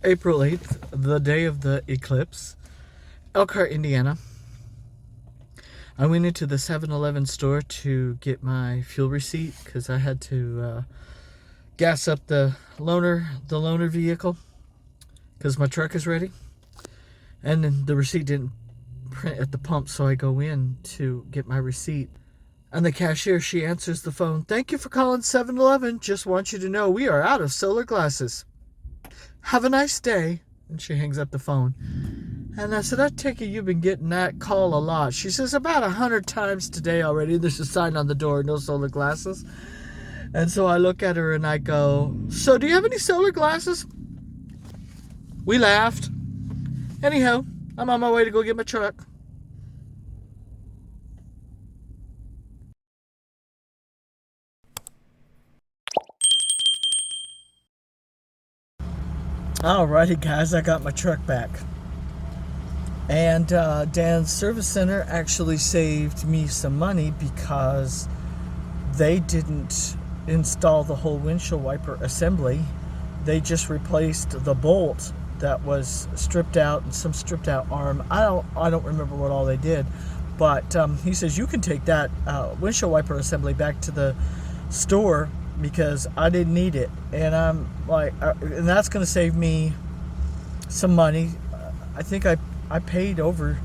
April 8th, the day of the eclipse, Elkhart, Indiana. I went into the 7-Eleven store to get my fuel receipt because I had to gas up the loaner vehicle because my truck is ready. And then the receipt didn't print at the pump, so I go in to get my receipt. And the cashier, she answers the phone. "Thank you for calling 7-Eleven. Just want you to know we are out of solar glasses. Have a nice day." And she hangs up the phone. And I said, "I take it you've been getting that call a lot." She says, "About 100 times today already. There's a sign on the door, no solar glasses." And so I look at her and I go, "So do you have any solar glasses?" We laughed. Anyhow, I'm on my way to go get my truck. Alrighty guys, I got my truck back. And Dan's Service Center actually saved me some money because they didn't install the whole windshield wiper assembly. They just replaced the bolt that was stripped out and some stripped out arm. I don't remember what all they did, but he says you can take that windshield wiper assembly back to the store because I didn't need it. And I'm like, and that's going to save me some money. I think I paid over,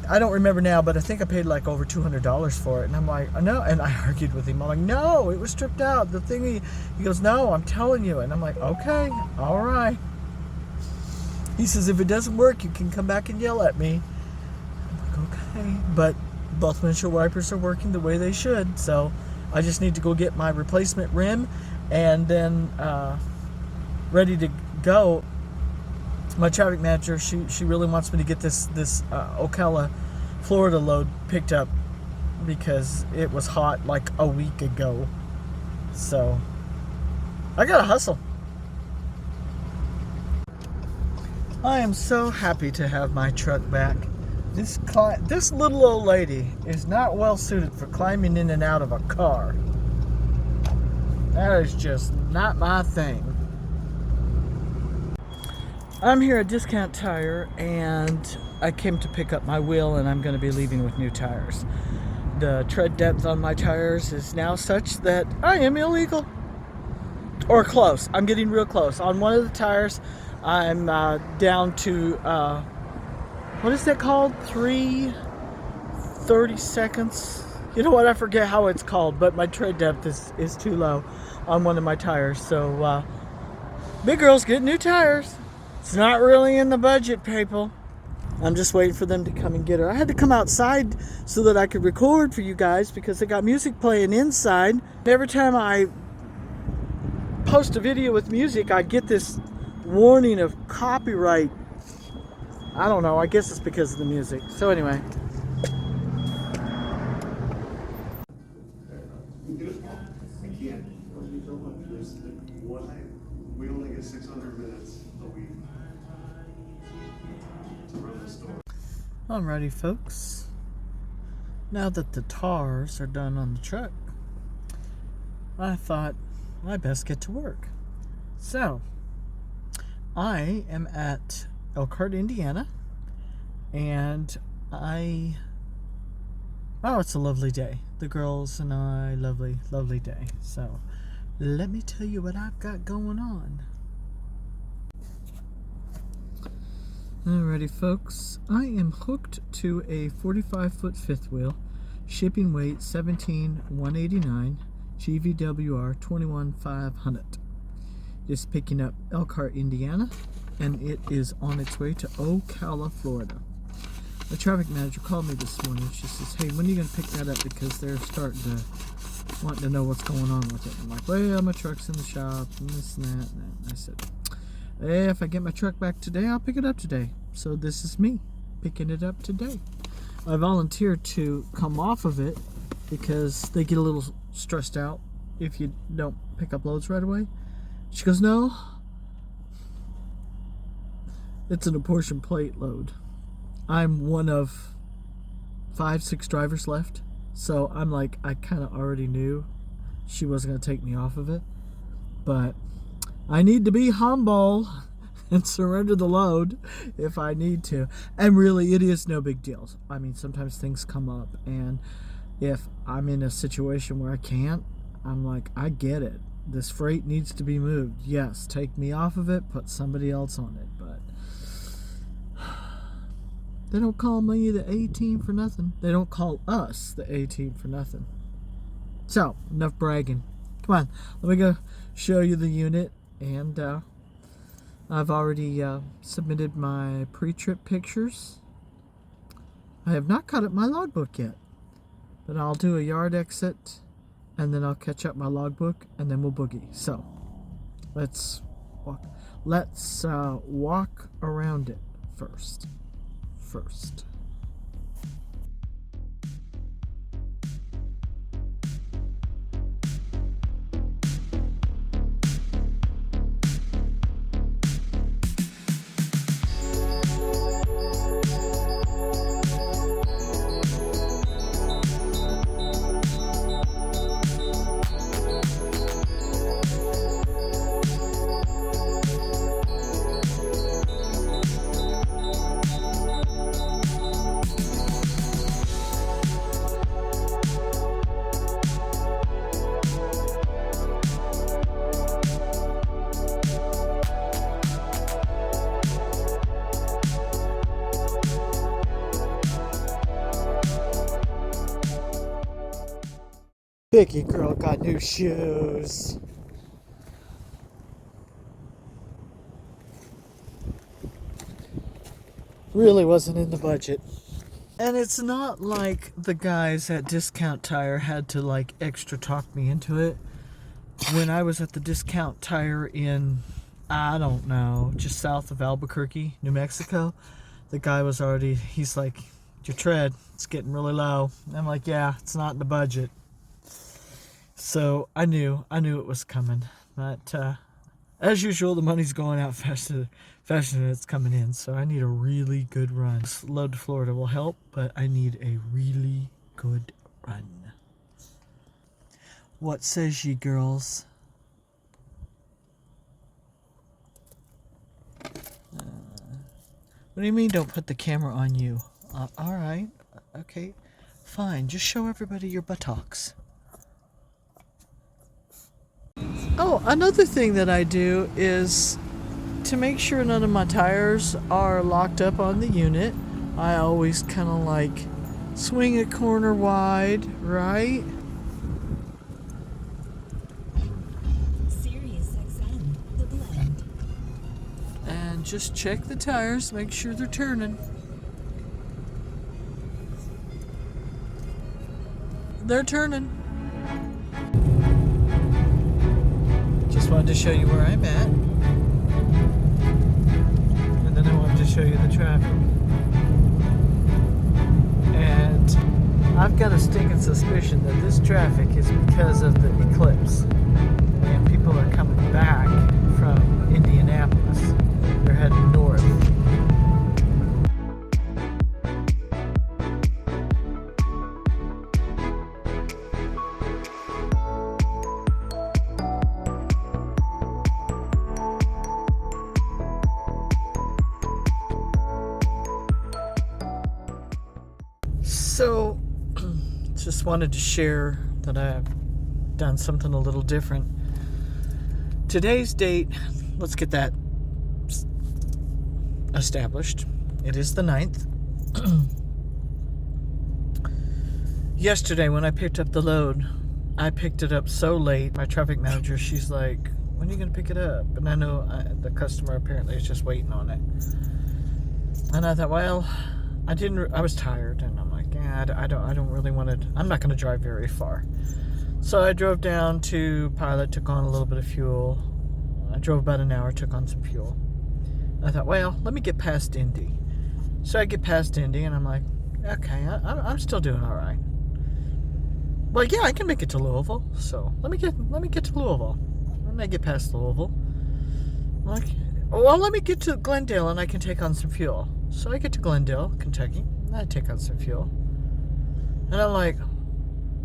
I don't remember now, but I think I paid like over $200 for it. And I'm like, no. And I argued with him. I'm like, no, it was stripped out. The thing, he goes, "No, I'm telling you." And I'm like, okay, all right. He says, "If it doesn't work, you can come back and yell at me." I'm like, okay. But both windshield wipers are working the way they should. So I just need to go get my replacement rim and then ready to go. My traffic manager, she really wants me to get this Ocala, Florida load picked up because it was hot like a week ago. So I gotta hustle. I am so happy to have my truck back. This little old lady is not well suited for climbing in and out of a car. That is just not my thing. I'm here at Discount Tire and I came to pick up my wheel and I'm going to be leaving with new tires. The tread depth on my tires is now such that I am illegal. Or close. I'm getting real close. On one of the tires, I'm down to, what is that called? 3/30 seconds? You know what? I forget how it's called, but my tread depth is too low on one of my tires. So, big girl's getting new tires. It's not really in the budget, people. I'm just waiting for them to come and get her. I had to come outside so that I could record for you guys because they got music playing inside. Every time I post a video with music, I get this warning of copyright. I don't know. I guess it's because of the music. So anyway. We only get 600 minutes a week to run the store. Alrighty, folks. Now that the tars are done on the truck, I thought I best get to work. So, I am at Elkhart, Indiana, and it's a lovely day. The girls and I, lovely day. So, let me tell you what I've got going on. Alrighty, folks. I am hooked to a 45-foot fifth wheel, shipping weight 17,189, GVWR 21,500. Just picking up Elkhart, Indiana, and it is on its way to Ocala, Florida. The traffic manager called me this morning. She says, "Hey, when are you going to pick that up? Because they're starting to want to know what's going on with it." I'm like, "Well, my truck's in the shop, and this and that." And I said, "Hey, if I get my truck back today, I'll pick it up today." So this is me picking it up today. I volunteered to come off of it because they get a little stressed out if you don't pick up loads right away. She goes, "No, it's an apportion plate load. I'm one of 5-6 drivers left." So I'm like, I kind of already knew she wasn't going to take me off of it. But I need to be humble. and surrender the load if I need to. And really, it is no big deal. I mean, sometimes things come up, and if I'm in a situation where I can't, I'm like, I get it. This freight needs to be moved. Yes, take me off of it, put somebody else on it. But they don't call me the A-team for nothing. They don't call us the A-team for nothing. So, enough bragging. Come on, let me go show you the unit. And I've already submitted my pre-trip pictures. I have not cut up my logbook yet, but I'll do a yard exit, and then I'll catch up my logbook, and then we'll boogie. So, let's walk. Let's walk around it first. Vicky girl got new shoes. Really wasn't in the budget. And it's not like the guys at Discount Tire had to like extra talk me into it. When I was at the Discount Tire in, I don't know, just south of Albuquerque, New Mexico, the guy was already, he's like, your tread, it's getting really low. And I'm like, yeah, it's not in the budget. So I knew it was coming. But as usual, the money's going out faster than it's coming in. So I need a really good run. This load to Florida will help, but I need a really good run. What says ye, girls? What do you mean don't put the camera on you? Alright. Okay. Fine. Just show everybody your buttocks. Oh, another thing that I do is to make sure none of my tires are locked up on the unit. I always kind of like swing a corner wide, right? Sirius XM, the blend. And just check the tires, make sure they're turning. They're turning. Just wanted to show you where I'm at. And then I wanted to show you the traffic. And I've got a stinking suspicion that this traffic is because of the eclipse. And people are coming back from Indianapolis. They're heading north. So, just wanted to share that I've done something a little different. Today's date, let's get that established. It is the 9th. Yesterday, when I picked up the load, I picked it up so late. My traffic manager, she's like, when are you going to pick it up? And I know the customer apparently is just waiting on it. And I thought, well, I was tired, and I'm like, yeah, I don't really want to, I'm not going to drive very far. So I drove down to Pilot, took on a little bit of fuel. I drove about an hour, took on some fuel. I thought, well, let me get past Indy. So I get past Indy, and I'm like, okay, I'm still doing all right. Well, yeah, I can make it to Louisville. So let me get to Louisville. When I get past Louisville, I'm like, well, let me get to Glendale, and I can take on some fuel. So I get to Glendale, Kentucky, and I take on some fuel. And I'm like,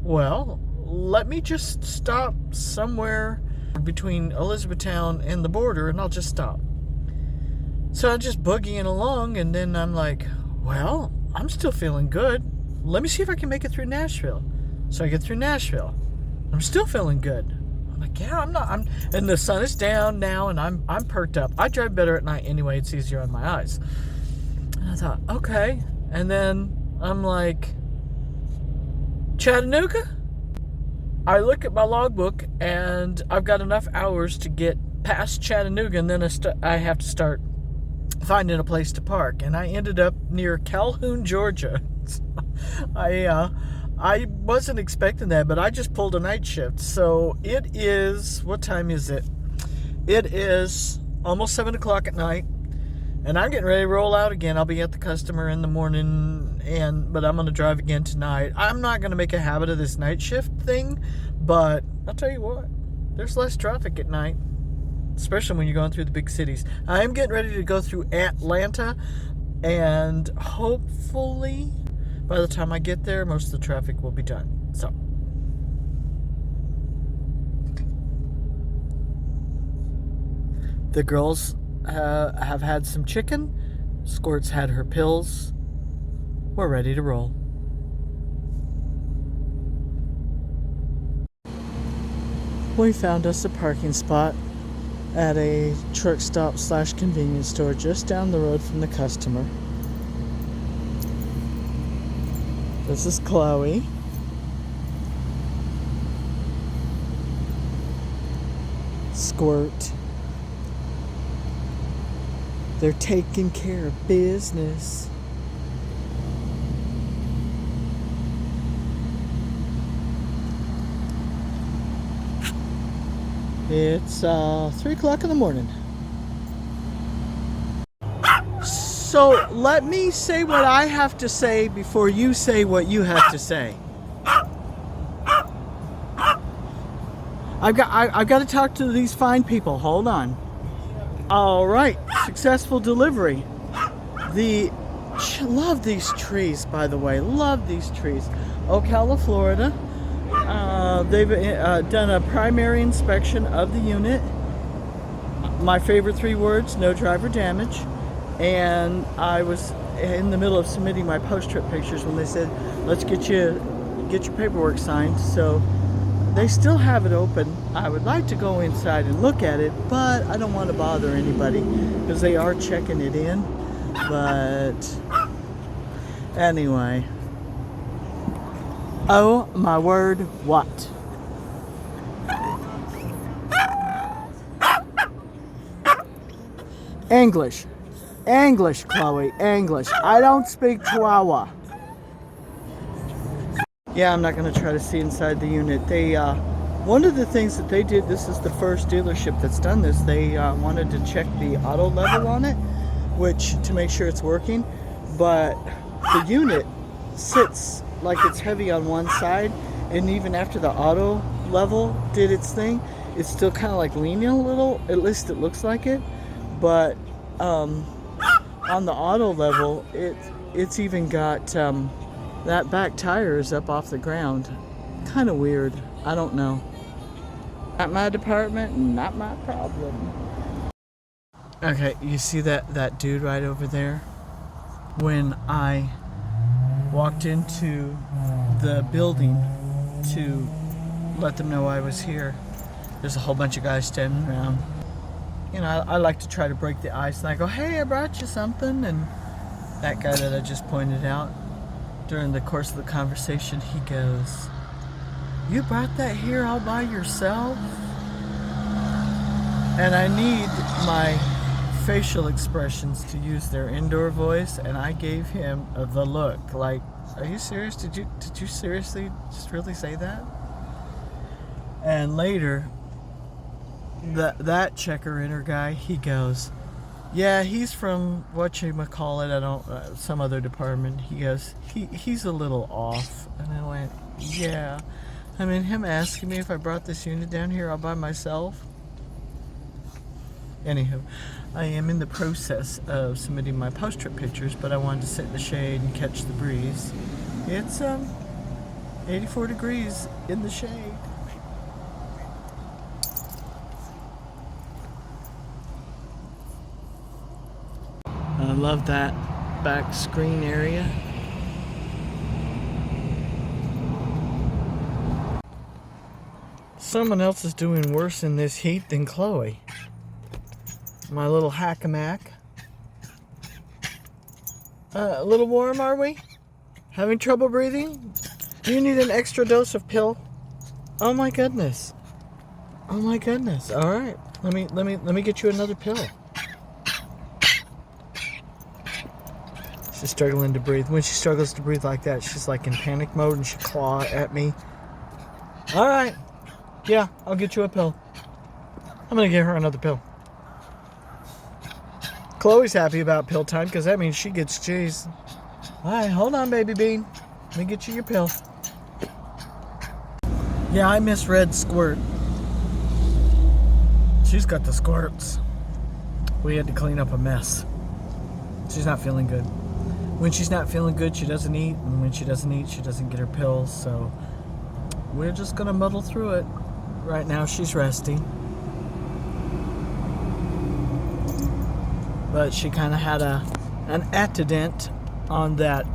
well, let me just stop somewhere between Elizabethtown and the border, and I'll just stop. So I'm just boogieing along, and then I'm like, well, I'm still feeling good. Let me see if I can make it through Nashville. So I get through Nashville. I'm still feeling good. I'm like, yeah, and the sun is down now, and I'm perked up. I drive better at night anyway. It's easier on my eyes. And I thought, okay. And then I'm like, Chattanooga? I look at my logbook, and I've got enough hours to get past Chattanooga, and then I have to start finding a place to park. And I ended up near Calhoun, Georgia. I wasn't expecting that, but I just pulled a night shift. So it is, what time is it? It is almost 7 o'clock at night, and I'm getting ready to roll out again. I'll be at the customer in the morning, but I'm going to drive again tonight. I'm not going to make a habit of this night shift thing, but I'll tell you what, there's less traffic at night, especially when you're going through the big cities. I am getting ready to go through Atlanta, and hopefully by the time I get there, most of the traffic will be done. So, the girls have had some chicken. Squirt's had her pills. We're ready to roll. We found us a parking spot at a truck stop / convenience store just down the road from the customer. This is Chloe. Squirt. They're taking care of business. It's 3 o'clock in the morning. So let me say what I have to say before you say what you have to say. I've got to talk to these fine people. Hold on. All right, successful delivery. Love these trees, by the way. Love these trees. Ocala, Florida. They've done a primary inspection of the unit. My favorite 3 words: no driver damage. And I was in the middle of submitting my post-trip pictures when they said, let's get your paperwork signed. So they still have it open. I would like to go inside and look at it, but I don't want to bother anybody because they are checking it in. But anyway, oh my word, what? English, Chloe, English. I don't speak Chihuahua. Yeah, I'm not going to try to see inside the unit. They, one of the things that they did, this is the first dealership that's done this, they wanted to check the auto level on it, to make sure it's working. But the unit sits like it's heavy on one side, and even after the auto level did its thing, it's still kind of like leaning a little, at least it looks like it. But on the auto level, it's even got that back tire is up off the ground. Kind of weird. I don't know. Not my department, not my problem. Okay, you see that dude right over there? When I walked into the building to let them know I was here, there's a whole bunch of guys standing around. You know, I like to try to break the ice, and I go, hey, I brought you something. And that guy that I just pointed out, during the course of the conversation, he goes, you brought that here all by yourself? And I need my facial expressions to use their indoor voice, and I gave him the look, like, are you serious? Did you seriously just really say that? And later, that checker-inner guy, he goes, yeah, he's from whatchamacallit, I don't, some other department. He goes, he's a little off. And I went, yeah. I mean, him asking me if I brought this unit down here all by myself. Anywho, I am in the process of submitting my post-trip pictures, but I wanted to sit in the shade and catch the breeze. It's 84 degrees in the shade. love that back screen area. Someone else is doing worse in this heat than Chloe. My little hackamack. A little warm, are we? Having trouble breathing? Do you need an extra dose of pill? Oh my goodness. Oh my goodness. All right. Let me get you another pill. She's struggling to breathe. When she struggles to breathe like that, she's like in panic mode and she claw at me. All right. Yeah, I'll get you a pill. I'm going to give her another pill. Chloe's happy about pill time because that means she gets J's. All right, hold on, baby bean. Let me get you your pill. Yeah, I misread squirt. She's got the squirts. We had to clean up a mess. She's not feeling good. When she's not feeling good, she doesn't eat. And when she doesn't eat, she doesn't get her pills. So we're just going to muddle through it. Right now, she's resting. But she kind of had an accident on that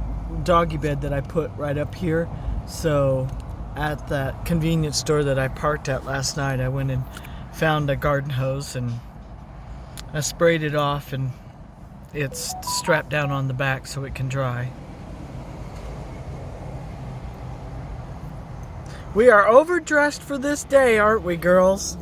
doggy bed that I put right up here. So at that convenience store that I parked at last night, I went and found a garden hose and I sprayed it off, and it's strapped down on the back so it can dry. We are overdressed for this day, aren't we, girls?